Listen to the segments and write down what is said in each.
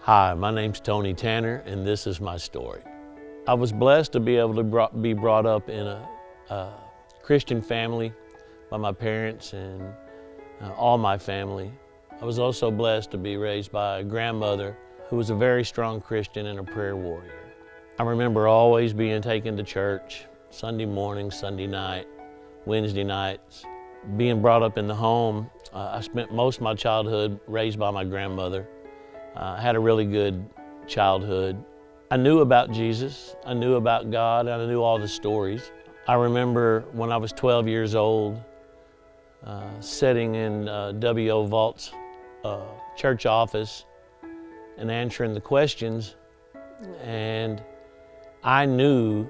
Hi, my name's Tony Tanner, and this is my story. I was blessed to be able to be brought up in a Christian family by my parents and all my family. I was also blessed to be raised by a grandmother who was a very strong Christian and a prayer warrior. I remember always being taken to church, Sunday morning, Sunday night, Wednesday nights. Being brought up in the home, I spent most of my childhood raised by my grandmother. I had a really good childhood. I knew about Jesus, I knew about God, and I knew all the stories. I remember when I was 12 years old, sitting in W.O. Vault's church office and answering the questions, and I knew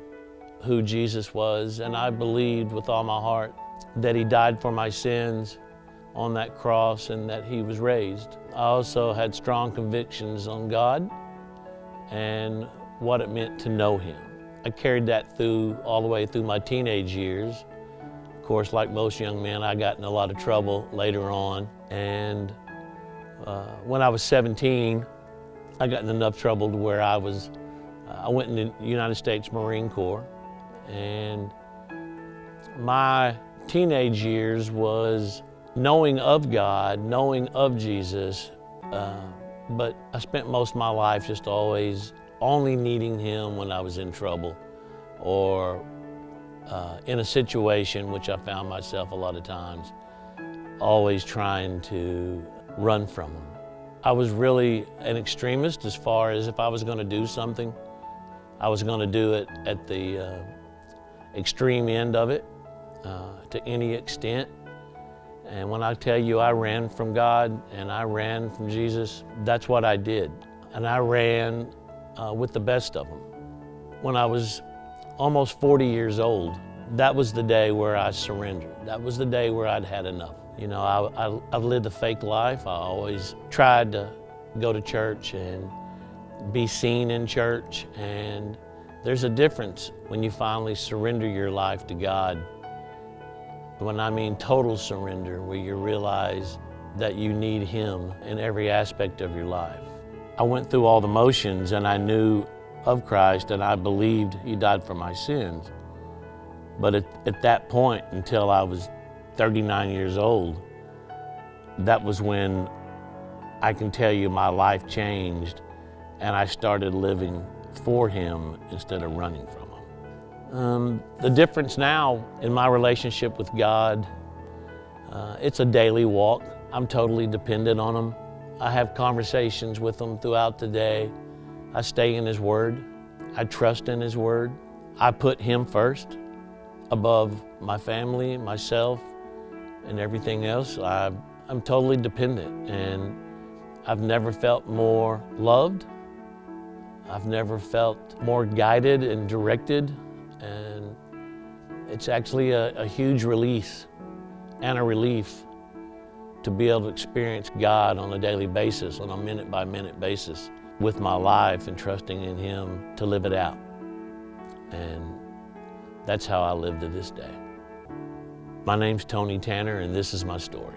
who Jesus was, and I believed with all my heart that He died for my sins on that cross and that He was raised. I also had strong convictions on God and what it meant to know Him. I carried that through all the way through my teenage years. Of course, like most young men, I got in a lot of trouble later on, and when I was 17, I got in enough trouble to where I went in the United States Marine Corps, and my teenage years was knowing of God, knowing of Jesus, but I spent most of my life just always only needing Him when I was in trouble or in a situation which I found myself a lot of times always trying to run from Him. I was really an extremist as far as if I was going to do something, I was going to do it at the extreme end of it, to any extent. And when I tell you I ran from God and I ran from Jesus, that's what I did. And I ran with the best of them. When I was almost 40 years old, that was the day where I surrendered. That was the day where I'd had enough. You know, I lived a fake life. I always tried to go to church and be seen in church. And there's a difference when you finally surrender your life to God. When I mean total surrender, where you realize that you need Him in every aspect of your life. I went through all the motions and I knew of Christ and I believed He died for my sins. But at that point, until I was 39 years old, that was when I can tell you my life changed and I started living for Him instead of running from Him. The difference now in my relationship with God, it's a daily walk. I'm totally dependent on Him. I have conversations with Him throughout the day. I stay in His Word. I trust in His Word. I put Him first above my family, myself, and everything else. I'm totally dependent, and I've never felt more loved. I've never felt more guided and directed. And it's actually a huge release and a relief to be able to experience God on a daily basis, on a minute-by-minute basis with my life and trusting in Him to live it out. And that's how I live to this day. My name's Tony Tanner, and this is my story.